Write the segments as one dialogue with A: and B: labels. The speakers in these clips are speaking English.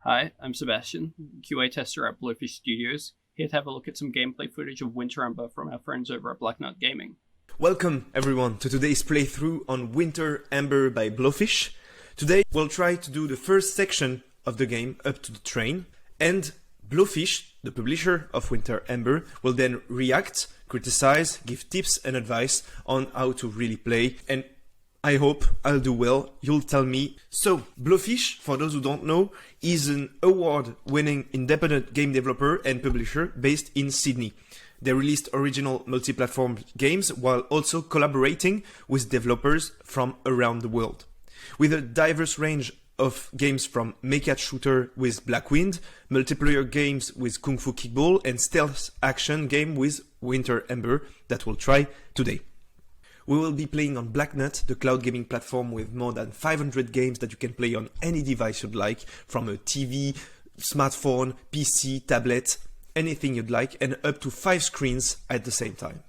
A: Hi, I'm Sebastian, QA tester at Blowfish Studios, here to have a look at some gameplay footage of Winter Ember from our friends over at Blacknut Gaming.
B: Welcome everyone to today's playthrough on Winter Ember by Blowfish. Today we'll try to do the first section of the game up to the train, and Blowfish, the publisher of Winter Ember, will then react, criticize, give tips and advice on how to really play, and I hope I'll do well, you'll tell me. So, Blowfish, for those who don't know, is an award-winning independent game developer and publisher based in Sydney. They released original multi-platform games while also collaborating with developers from around the world. With a diverse range of games from mecha shooter with Blacknut, multiplayer games with Kung Fu Kickball, and stealth action game with Winter Ember that we'll try today. We will be playing on Blacknut, the cloud gaming platform with more than 500 games that you can play on any device you'd like, from a TV, smartphone, PC, tablet, anything you'd like, and up to 5 screens at the same time.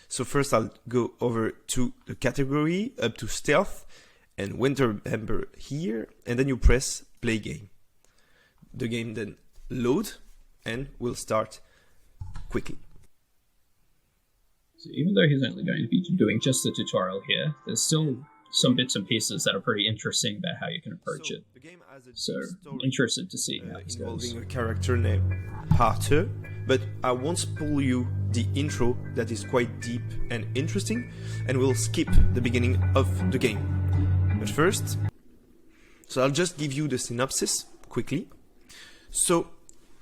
B: So first I'll go over to the category, up to stealth, and Winter Ember here, and then you press play game. The game then load, and will start quickly.
A: So even though he's only going to be doing just the tutorial here, there's still some bits and pieces that are pretty interesting about how you can approach it. So I'm interested to see how it goes.
B: Involving a character named Parter, but I won't spoil you the intro that is quite deep and interesting, and we'll skip the beginning of the game. But first, so I'll just give you the synopsis quickly. So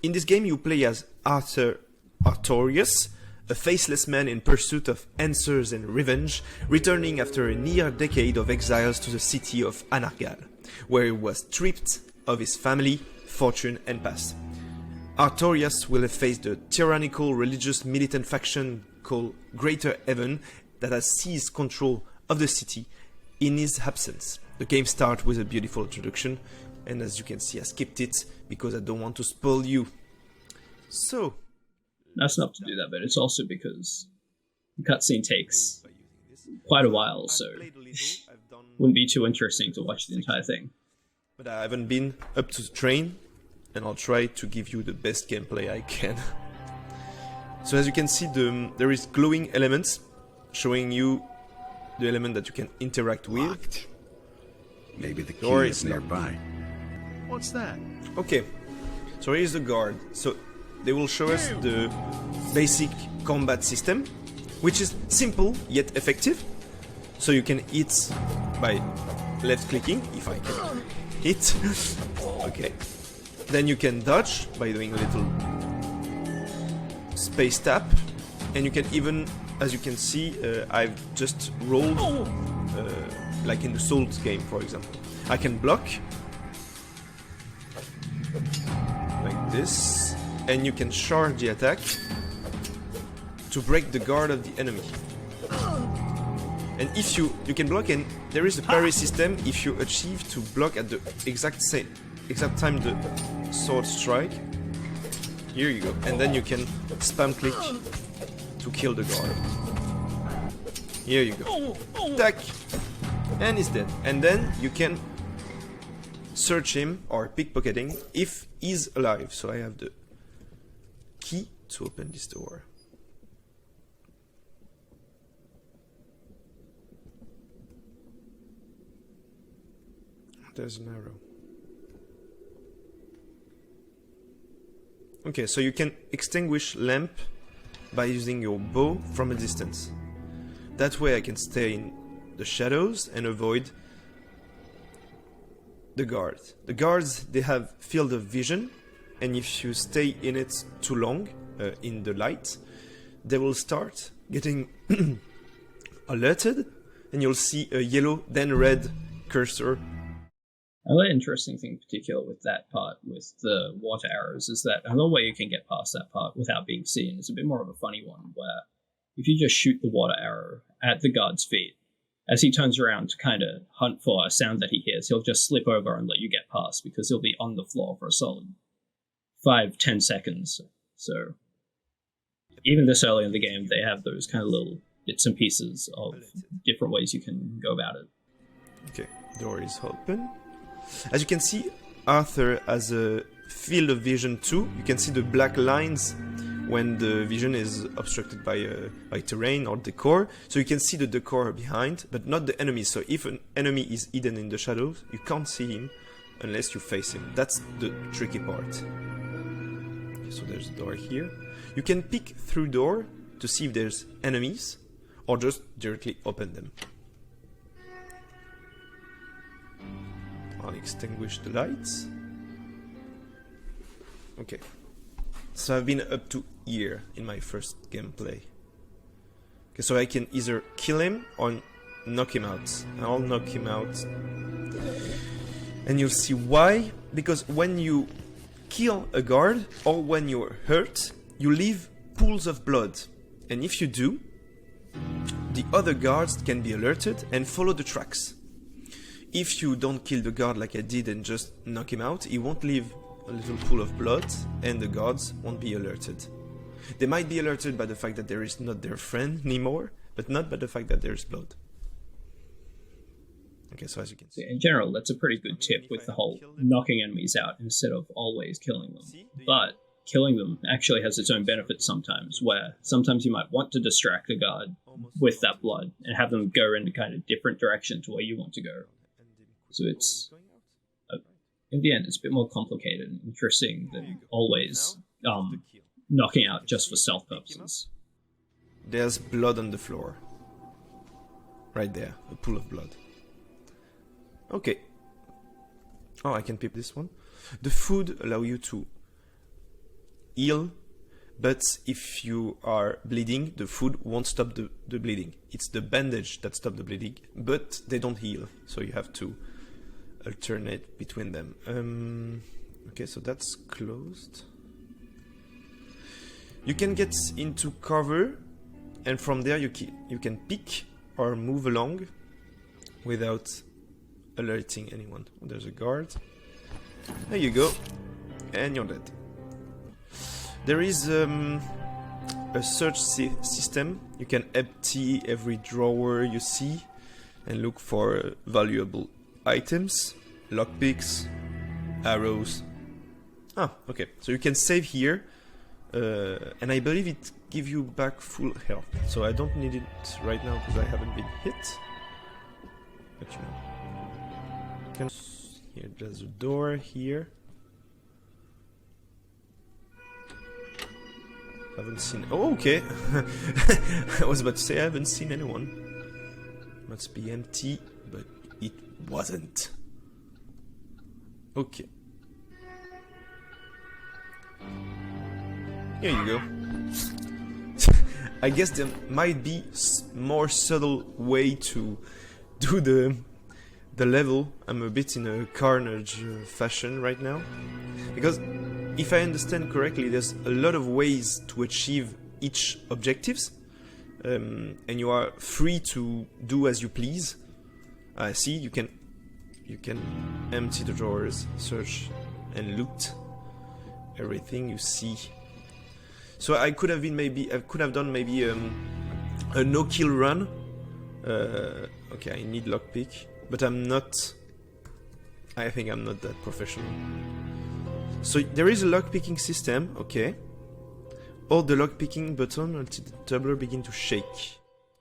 B: in this game you play as Artorius, a faceless man in pursuit of answers and revenge, returning after a near decade of exiles to the city of Anargal, where he was stripped of his family, fortune and past. Artorius will have faced the tyrannical religious militant faction called Greater Heaven that has seized control of the city in his absence. The game starts with a beautiful introduction, and as you can see I skipped it because I don't want to spoil you. So
A: that's not to do that, but it's also because the cutscene takes quite a while, so wouldn't be too interesting to watch the entire thing.
B: But I haven't been up to the train, and I'll try to give you the best gameplay I can. So as you can see, there is glowing elements showing you the element that you can interact with.
C: Locked. Maybe the key
B: Door
C: is nearby. What's that?
B: Okay, so here's the guard. So they will show us the basic combat system, which is simple yet effective. So you can hit by left clicking, if I can hit. Okay. Then you can dodge by doing a little space tap. And you can even, as you can see, I've just rolled, like in the Souls game, for example. I can block, like this. And you can charge the attack to break the guard of the enemy. And if you can block, and there is a parry system if you achieve to block at the exact time the sword strike. Here you go. And then you can spam click to kill the guard. Here you go. Attack! And he's dead. And then you can search him or pickpocketing if he's alive. So I have the key to open this door. There's an arrow. Okay, so you can extinguish lamp by using your bow from a distance. That way I can stay in the shadows and avoid the guards. The guards, they have field of vision, and if you stay in it too long, in the light, they will start getting alerted, and you'll see a yellow, then red cursor.
A: Another interesting thing in particular with that part, with the water arrows, is that another way you can get past that part without being seen is a bit more of a funny one, where if you just shoot the water arrow at the guard's feet, as he turns around to kind of hunt for a sound that he hears, he'll just slip over and let you get past, because he'll be on the floor for a solid 5-10 seconds. So even this early in the game, they have those kind of little bits and pieces of different ways you can go about it.
B: Okay, door is open. As you can see, Arthur has a field of vision too. You can see the black lines when the vision is obstructed by terrain or decor. So you can see the decor behind, but not the enemy. So if an enemy is hidden in the shadows, you can't see him unless you face him. That's the tricky part. Okay, so there's a door here. You can peek through door to see if there's enemies, or just directly open them. I'll extinguish the lights. Okay. So I've been up to here in my first gameplay. Okay, so I can either kill him or knock him out. I'll knock him out. And you'll see why. Because when you kill a guard or when you're hurt, you leave pools of blood. And if you do, the other guards can be alerted and follow the tracks. If you don't kill the guard like I did and just knock him out, he won't leave a little pool of blood and the guards won't be alerted. They might be alerted by the fact that there is not their friend anymore, but not by the fact that there's blood. Okay, so as you can see.
A: In general, that's a pretty good tip with the whole knocking enemies out instead of always killing them. But killing them actually has its own benefits sometimes, where sometimes you might want to distract a guard with that blood and have them go in a kind of different direction to where you want to go. So it's, in the end, it's a bit more complicated and interesting than always knocking out just for stealth purposes.
B: There's blood on the floor. Right there, a pool of blood. Okay. Oh, I can pick this one. The food allow you to heal, but if you are bleeding, the food won't stop the bleeding. It's the bandage that stops the bleeding, but they don't heal, so you have to alternate between them. Okay, so that's closed. You can get into cover, and from there you can pick or move along without alerting anyone. There's a guard. There you go, and you're dead. There is a search system. You can empty every drawer you see and look for valuable items, lockpicks, arrows. Ah, okay. So you can save here, and I believe it gives you back full health. So I don't need it right now because I haven't been hit. But you know, here there's a door here. Haven't seen. Oh, okay. I was about to say I haven't seen anyone. Must be empty, but it wasn't. Okay. Here you go. I guess there might be more subtle way to do the level. I'm a bit in a carnage fashion right now, because if I understand correctly, there's a lot of ways to achieve each objectives, and you are free to do as you please. See, you can empty the drawers, search, and loot everything you see. So I could have done maybe a no-kill run. Okay, I need lockpick, but I'm not. I think I'm not that professional. So there is a lockpicking system, okay. Hold the lockpicking button until the tumbler begins to shake.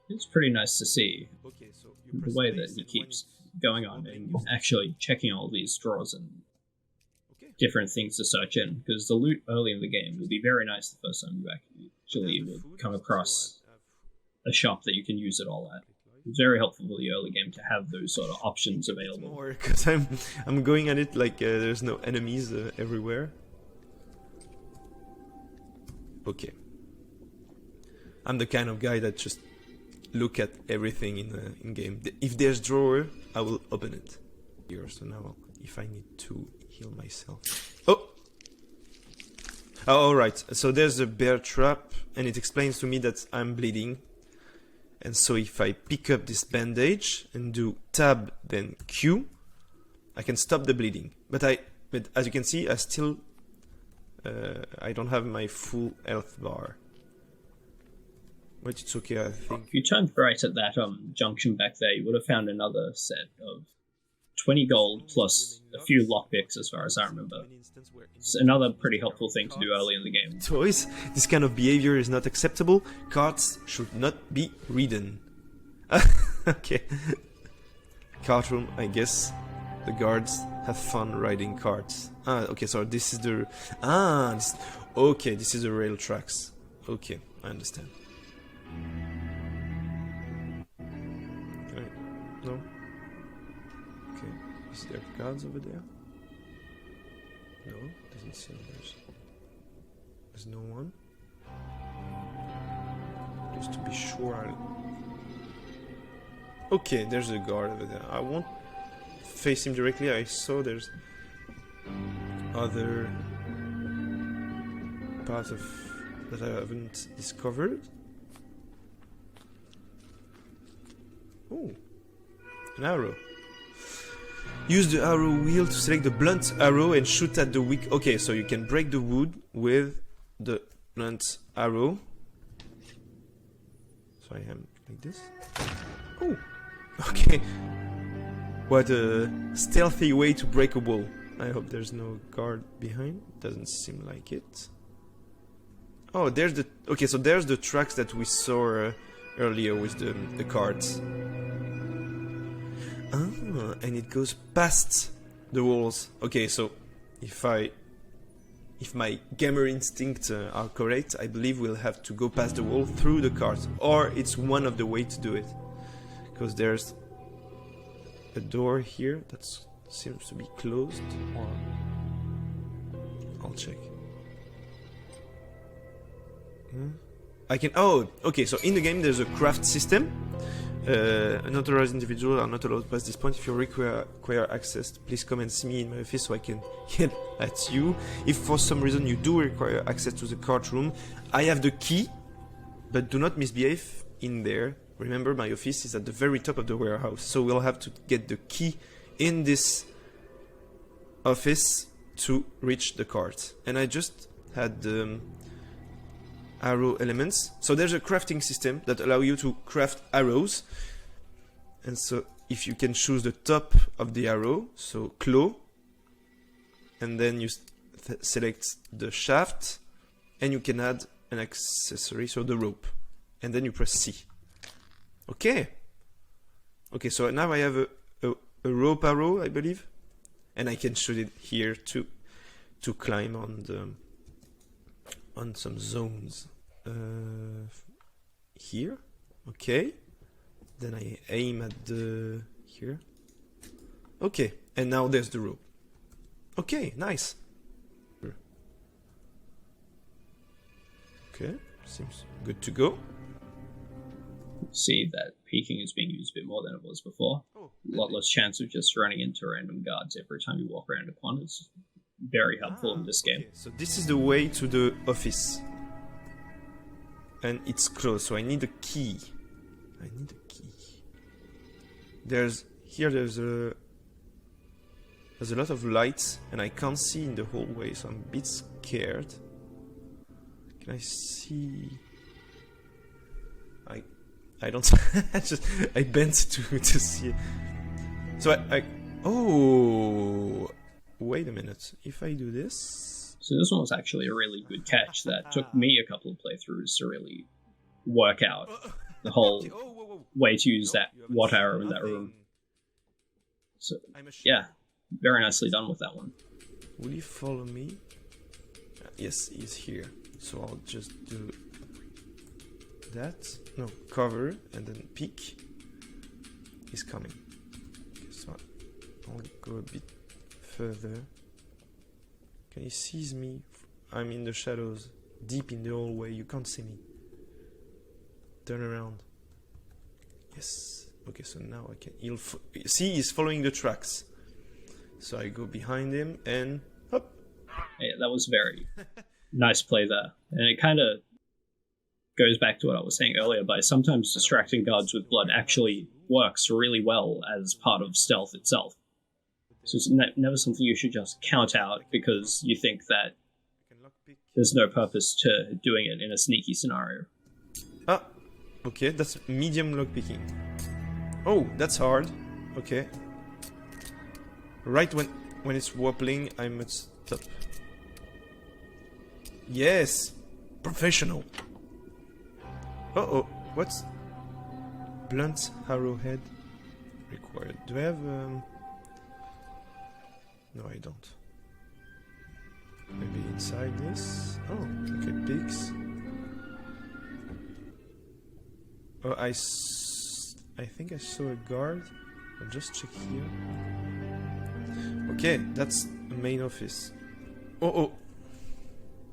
A: It's pretty nice to see the way that he keeps going on and actually checking all these drawers and different things to search in, because the loot early in the game will be very nice the first time you actually will come across a shop that you can use it all at. It's very helpful for the early game to have those sort of options available.
B: Because I'm going at it like there's no enemies everywhere. Okay. I'm the kind of guy that just look at everything in game. If there's drawer, I will open it. Here, so now if I need to heal myself. Oh, alright. So there's a bear trap, and it explains to me that I'm bleeding. And so if I pick up this bandage and do tab then Q, I can stop the bleeding. But as you can see, I still I don't have my full health bar. But it's okay, I think.
A: If you turned right at that junction back there, you would have found another set of 20 gold plus a few lockpicks, as far as I remember. It's another pretty helpful thing to do early in the game.
B: Toys, this kind of behavior is not acceptable. Cards should not be ridden. Okay. Card room, I guess. The guards have fun riding carts. Ah, okay, so this is the... Ah, okay, this is the rail tracks. Okay, I understand. No? Okay, is there guards over there? No, doesn't seem there's no one. Just to be sure Okay, there's a guard over there. I won't face him directly. I saw there's other parts of that I haven't discovered. Oh, an arrow. Use the arrow wheel to select the blunt arrow and shoot at the weak. Okay, so you can break the wood with the blunt arrow. So I am like this. Oh, okay. What a stealthy way to break a wall. I hope there's no guard behind. Doesn't seem like it. Oh, there's the... Okay, so there's the tracks that we saw earlier with the cards. Ah, and it goes past the walls. Okay, so if my gamer instincts are correct, I believe we'll have to go past the wall through the cards. Or it's one of the way to do it. Because there's a door here that seems to be closed. Or I'll check. I can... Oh, okay, so in the game there's a craft system. Unauthorized individuals are not allowed past this point. If you require access, please come and see me in my office so I can get at you. If for some reason you do require access to the card room, I have the key, but do not misbehave in there. Remember, my office is at the very top of the warehouse, so we'll have to get the key in this office to reach the cart. And I just had the arrow elements. So there's a crafting system that allow you to craft arrows. And so if you can choose the top of the arrow, so claw, and then you select the shaft, and you can add an accessory, so the rope. And then you press C. Okay. Okay, so now I have a rope arrow, I believe. And I can shoot it here to climb on some zones. Here. Okay. Then I aim at the... here. Okay. And now there's the rope. Okay, nice. Okay, seems good to go.
A: See that peeking is being used a bit more than it was before. A lot less chance of just running into random guards every time you walk around a pond. It's very helpful in this game.
B: So this is the way to the office. And it's closed, so I need a key. There's a lot of lights and I can't see in the hallway, so I'm a bit scared. Can I see? I don't. I bent to see it. So oh, wait a minute. If I do this.
A: So this one was actually a really good catch that took me a couple of playthroughs to really work out the whole way to use that water arrow in that room. So yeah, very nicely done with that one.
B: Will you follow me? Yes, he's here. So I'll just do that. No, cover and then peek. He's coming. Okay, so I'll go a bit further. Okay, he sees me. I'm in the shadows, deep in the hallway. You can't see me. Turn around. Yes. Okay, so now I can. See, he's following the tracks. So I go behind him and hop.
A: Yeah, that was very nice play there, and it kind of goes back to what I was saying earlier. By sometimes distracting guards with blood actually works really well as part of stealth itself. So it's never something you should just count out because you think that there's no purpose to doing it in a sneaky scenario.
B: Ah, okay, that's medium lockpicking. Oh, that's hard. Okay. Right when it's wobbling, I must stop. Yes! Professional! Uh-oh, what's... Blunt arrowhead required. Do I have... No, I don't. Maybe inside this? Oh, okay, pigs. Oh, I think I saw a guard. I'll just check here. Okay, that's the main office. Oh!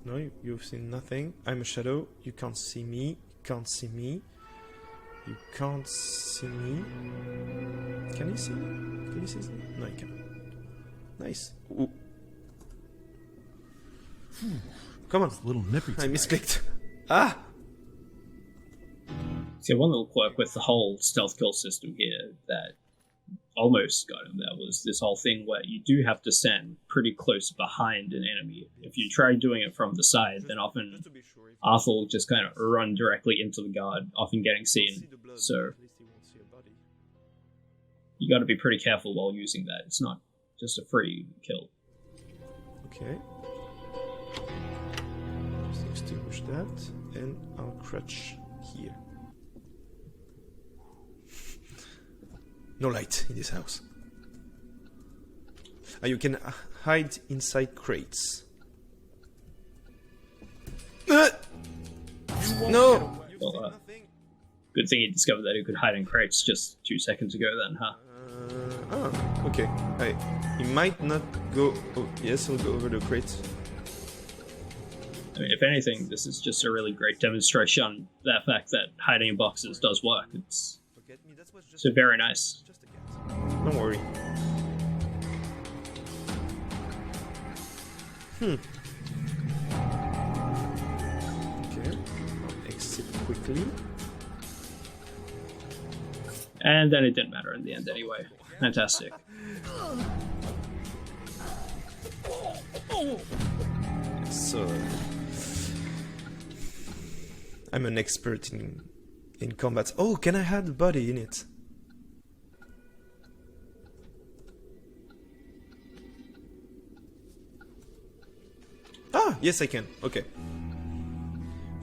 B: No, you've seen nothing. I'm a shadow. You can't see me. Can't see me. You can't see me. Can you see me? Can you see me? No, you can't. Nice. Ooh. Come on.
C: It's a little nippy.
B: I misclicked. Ah!
A: See, one little quirk with the whole stealth kill system here that almost got him there was this whole thing where you do have to stand pretty close behind an enemy. If you try doing it from the side, then often Arthur will just kind of run directly into the guard, often getting seen. So you got to be pretty careful while using that. It's not just a free kill.
B: Okay. Just extinguish that, and I'll crouch here. No light in this house. You can hide inside crates. No!
A: Well, good thing he discovered that he could hide in crates just 2 seconds ago then, huh?
B: Okay. He might not go... Oh, yes, he'll go over the crates.
A: I mean, if anything, this is just a really great demonstration on that fact that hiding in boxes does work. It's so very nice.
B: Don't worry. Okay. I'll exit quickly.
A: And then it didn't matter in the end anyway. Fantastic.
B: So... I'm an expert in combat. Oh, can I have a body in it? Ah, yes I can. Okay.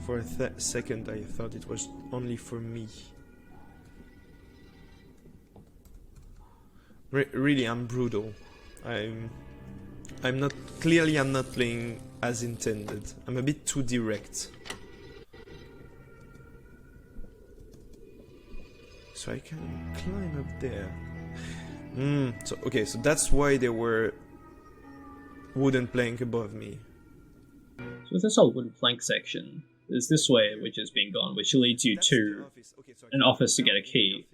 B: For a second I thought it was only for me. Really, I'm brutal. I'm not... Clearly I'm not playing as intended. I'm a bit too direct. So I can climb up there. So, okay, so that's why there were wooden plank above me.
A: So with this whole wooden plank section, there's this way which has been gone, which leads you to an office to get a key.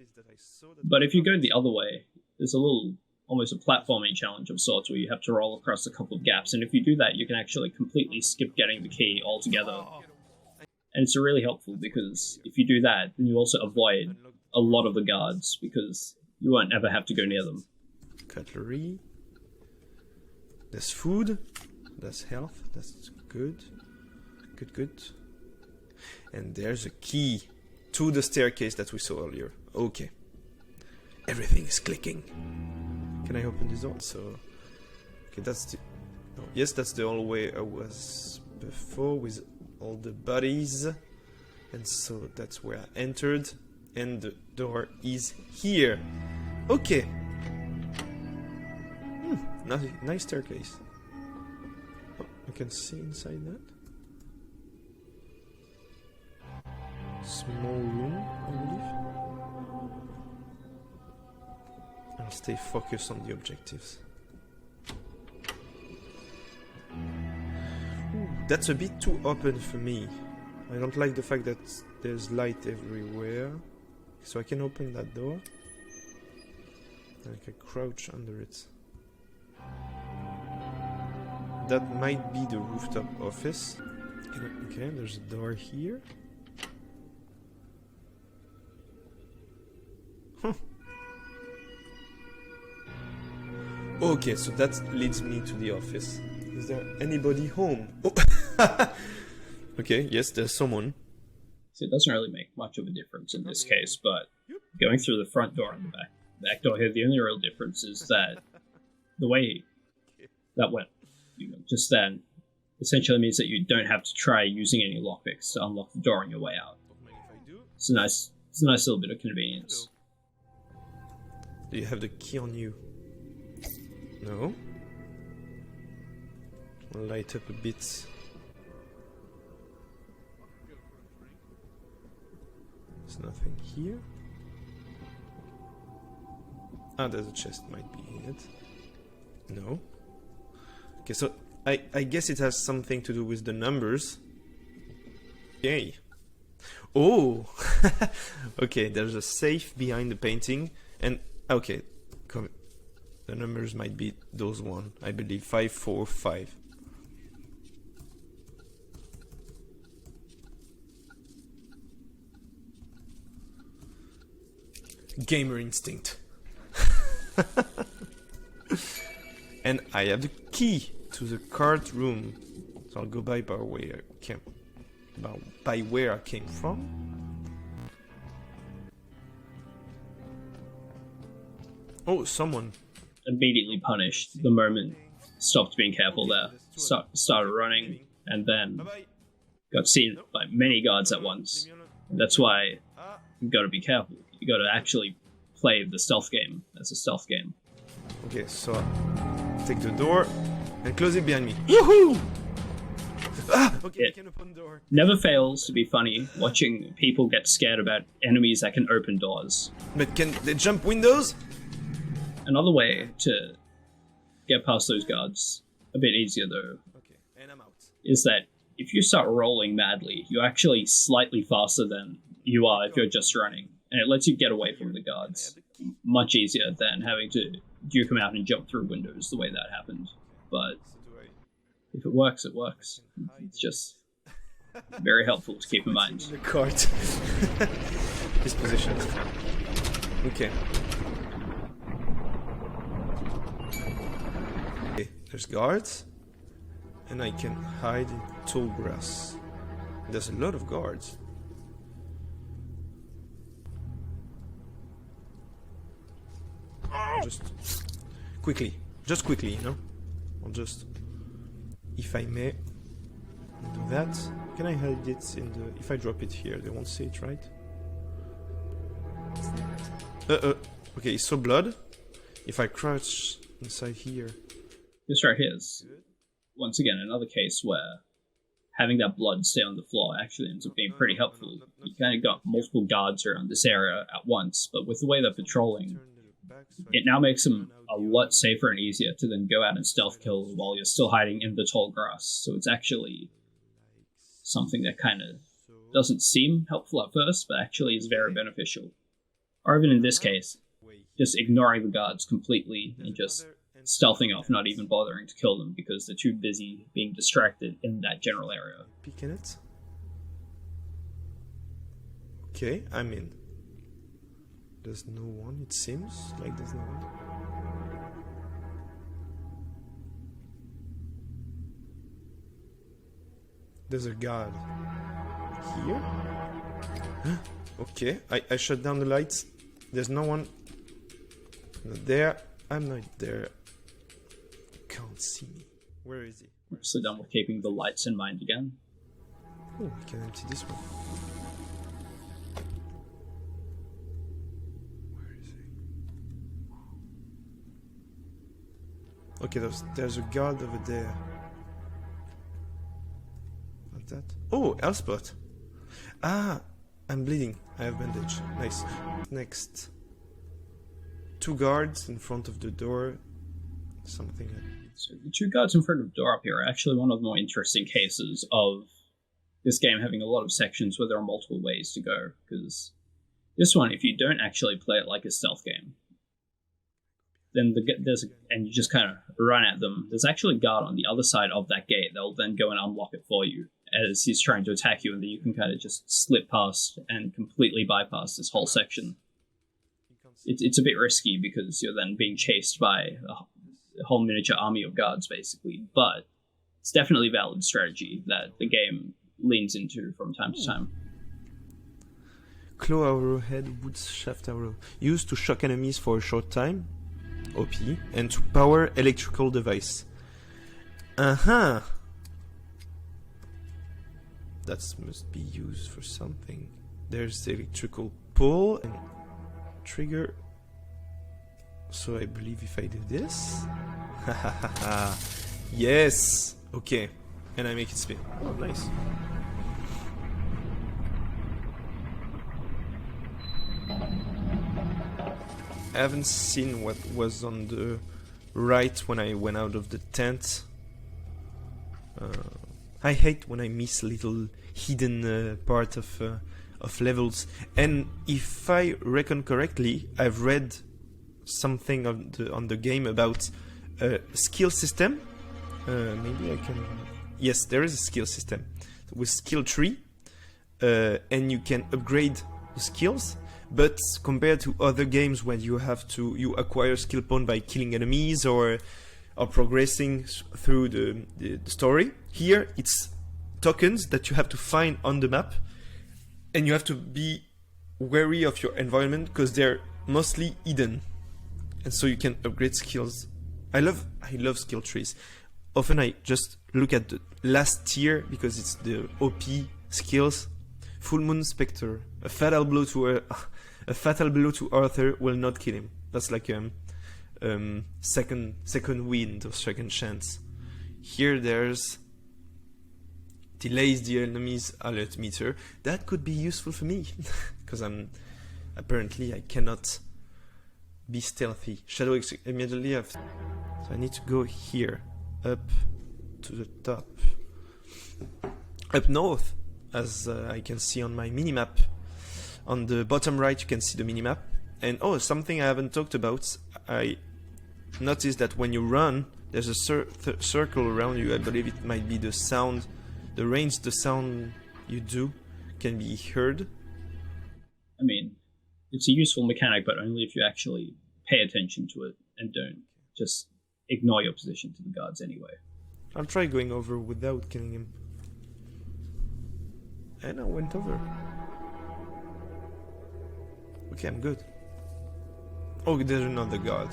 A: But if you go the other way, there's a little, almost a platforming challenge of sorts where you have to roll across a couple of gaps, and if you do that, you can actually completely skip getting the key altogether. And it's really helpful because if you do that, then you also avoid a lot of the guards because you won't ever have to go near them.
B: Cutlery. There's food. There's health. That's good. Good. And there's a key to the staircase that we saw earlier. Okay. Everything is clicking. Can I open this door? So, okay, that's the... Oh, yes, that's the old way I was before with all the bodies. And so that's where I entered. And the door is here. Okay. Nice staircase. Oh, I can see inside that. Small room, I believe. I'll stay focused on the objectives. Ooh, that's a bit too open for me. I don't like the fact that there's light everywhere. So I can open that door. I can crouch under it. That might be the rooftop office. Okay, there's a door here. Huh. Okay, so that leads me to the office. Is there anybody home? Oh. Okay, yes, there's someone.
A: So it doesn't really make much of a difference in this case, but going through the front door and the back door here, the only real difference is that the way that went, just then, essentially means that you don't have to try using any lockpicks to unlock the door on your way out. It's a nice little bit of convenience.
B: Do you have the key on you? No. I'll light up a bit. There's nothing here. Ah, there's a chest, might be it. No. Okay, so I guess it has something to do with the numbers. Yay. Oh! Okay, there's a safe behind the painting, and okay, come. The numbers might be those one, I believe. 545. Gamer instinct. And I have the key to the card room, so I'll go by where I came from. Oh, someone
A: Immediately punished the moment stopped being careful there. Started running, and then got seen by many guards at once. And that's why you've got to be careful. You got to actually play the stealth game as a stealth game.
B: Okay, so take the door and close it behind me. Woohoo! Ah, okay, I can open the door.
A: Never fails to be funny watching people get scared about enemies that can open doors.
B: But can they jump windows?
A: Another way to get past those guards, a bit easier though,
B: Okay, and I'm out.
A: is that if you start rolling madly, you're actually slightly faster than you are if you're just running. And it lets you get away from the guards. Much easier than having to duke them out and jump through windows the way that happened. But if it works, it works. It's just very helpful to keep in mind.
B: The cart. His position. Okay. Okay, there's guards. And I can hide in tall grass. There's a lot of guards. Just quickly, you know? I'll just, if I may, do that. Can I hide it in the, if I drop it here, they won't see it, right? Okay, so blood. If I crouch inside here.
A: This right here is, once again, another case where having that blood stay on the floor actually ends up being pretty helpful. You kind of got multiple guards around this area at once, but with the way they're patrolling, it now makes them a lot safer and easier to then go out and stealth kill while you're still hiding in the tall grass. So it's actually something that kind of doesn't seem helpful at first, but actually is very beneficial. Or even in this case, just ignoring the guards completely and just stealthing off, not even bothering to kill them because they're too busy being distracted in that general area.
B: Peek in it. Okay, I'm in. There's no one, it seems like there's no one. There's a guard here. Okay, I shut down the lights. There's no one. Not there. I'm not there. Can't see me. Where is he?
A: We're also done with keeping the lights in mind again.
B: Oh, I can empty this one. Okay, there's a guard over there. What's that? Oh, Elspot. Ah, I'm bleeding. I have bandage. Nice. Next. 2 guards in front of the door. Something like that.
A: So the 2 guards in front of the door up here are actually one of the more interesting cases of this game having a lot of sections where there are multiple ways to go. Because this one, if you don't actually play it like a stealth game, then and you just kind of run at them. There's actually a guard on the other side of that gate. They'll then go and unlock it for you as he's trying to attack you, and then you can kind of just slip past and completely bypass this whole section. It's a bit risky because you're then being chased by a whole miniature army of guards, basically. But it's definitely a valid strategy that the game leans into from time to time.
B: Claw arrowhead, wood shaft arrow. Used to shock enemies for a short time. OP, and to power electrical device. Uh-huh. That must be used for something. There's the electrical pole and trigger. So I believe if I do this... Yes! Okay. And I make it spin. Oh, nice. I haven't seen what was on the right when I went out of the tent. I hate when I miss little hidden part of levels. And if I reckon correctly, I've read something on the game about a skill system. Maybe I can... Yes, there is a skill system with skill tree, and you can upgrade the skills. But compared to other games where you acquire skill point by killing enemies or progressing through the story, here it's tokens that you have to find on the map, and you have to be wary of your environment because they're mostly hidden, and so you can upgrade skills. I love skill trees. Often I just look at the last tier because it's the OP skills. Full Moon Spectre, a fatal blow to Arthur will not kill him. That's like second wind or second chance. Here there's delays the enemy's alert meter. That could be useful for me because apparently I cannot be stealthy. Shadow immediately so I need to go here, up to the top, up north, as I can see on my minimap. On the bottom right you can see the minimap. And oh, something I haven't talked about, I noticed that when you run there's a circle around you. I believe it might be the sound, the range the sound you do can be heard.
A: I mean, it's a useful mechanic, but only if you actually pay attention to it and don't just ignore your position to the guards anyway.
B: I'll try going over without killing him. And I went over. Okay, I'm good. Oh, there's another guard.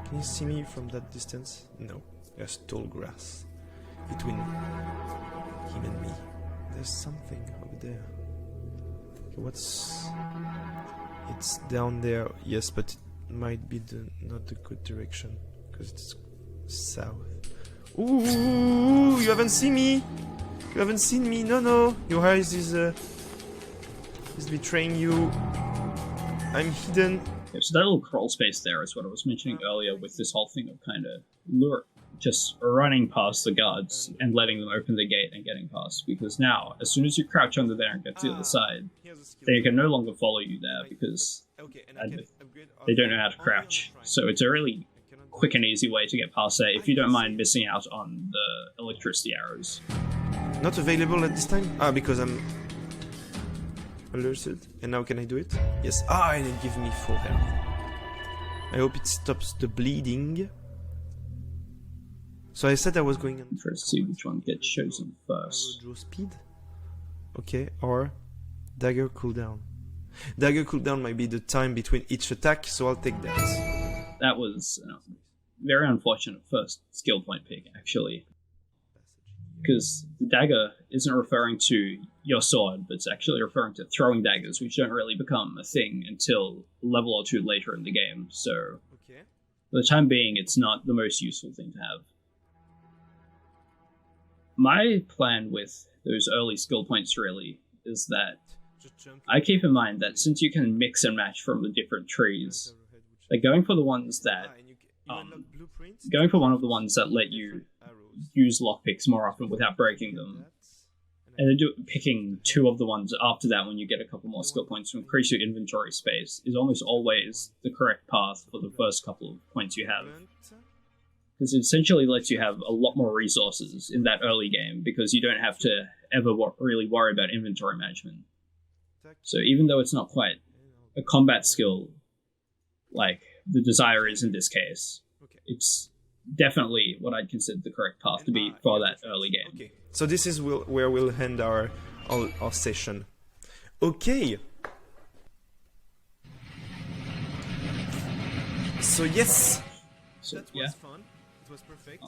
B: Can you see me from that distance? No. There's tall grass between him and me. There's something over there. Okay, it's down there. Yes, but it might be not the good direction because it's south. Ooh, you haven't seen me. You haven't seen me. No. Your eyes is betraying you. I'm hidden.
A: Yeah, so that little crawl space there is what I was mentioning earlier with this whole thing of kind of just running past the guards and letting them open the gate and getting past. Because now, as soon as you crouch under there and get to the other side, they can no longer follow you there because they don't know how to crouch. So it's a really quick and easy way to get past there if you don't mind missing out on the electricity arrows.
B: Not available at this time? Ah, because I'm alerted. And now can I do it? Yes. Ah, and it gives me full health. I hope it stops the bleeding. So I said I was going...
A: First, see which one gets chosen first.
B: Draw speed. Okay, or dagger cooldown. Dagger cooldown might be the time between each attack, so I'll take that.
A: That was a very unfortunate first skill point pick, actually. Because the dagger isn't referring to your sword, but it's actually referring to throwing daggers, which don't really become a thing until a level or two later in the game. So, for the time being, it's not the most useful thing to have. My plan with those early skill points really is that I keep in mind that since you can mix and match from the different trees, like going for one of the ones that let you use lockpicks more often without breaking them, and then picking two of the ones after that when you get a couple more skill points to increase your inventory space is almost always the correct path for the first couple of points you have. Because it essentially lets you have a lot more resources in that early game because you don't have to ever really worry about inventory management. So even though it's not quite a combat skill like the Desire is in this case, it's definitely what I'd consider the correct path to be for that early game.
B: Okay. So this is where we'll end our session. Okay. So yes,
A: So
B: that
A: yeah,
B: was fun. It was perfect.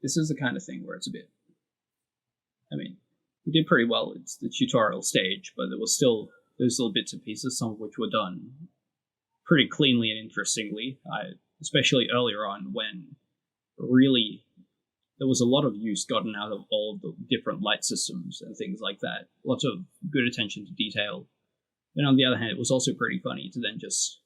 A: this is the kind of thing where it's a bit. I mean, we did pretty well. It's the tutorial stage, but there's still bits and pieces, some of which were done pretty cleanly and interestingly. Especially earlier on when really there was a lot of use gotten out of all the different light systems and things like that. Lots of good attention to detail. And on the other hand, it was also pretty funny to then just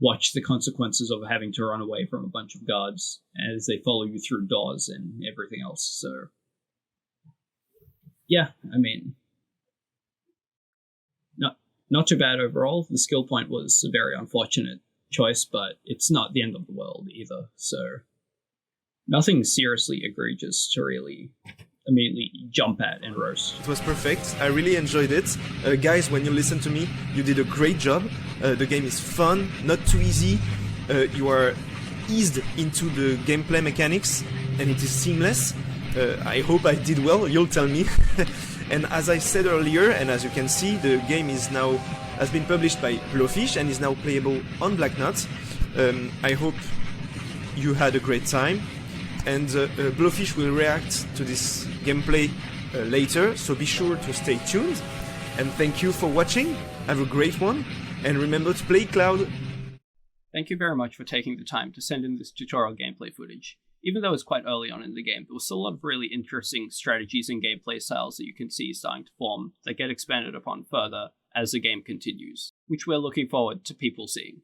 A: watch the consequences of having to run away from a bunch of guards as they follow you through doors and everything else. So, yeah, I mean, not too bad overall. The skill point was a very unfortunate choice, but it's not the end of the world either. So, nothing seriously egregious to really immediately jump at and roast.
B: It was perfect. I really enjoyed it. Guys, when you listen to me, you did a great job. The game is fun, not too easy. You are eased into the gameplay mechanics and it is seamless. I hope I did well, you'll tell me. And as I said earlier, and as you can see, the game has been published by Blowfish and is now playable on Blacknut. I hope you had a great time. And Blowfish will react to this gameplay later, so be sure to stay tuned. And thank you for watching, have a great one, and remember to play Cloud.
A: Thank you very much for taking the time to send in this tutorial gameplay footage. Even though it's quite early on in the game, there was still a lot of really interesting strategies and gameplay styles that you can see starting to form that get expanded upon further as the game continues, which we're looking forward to people seeing.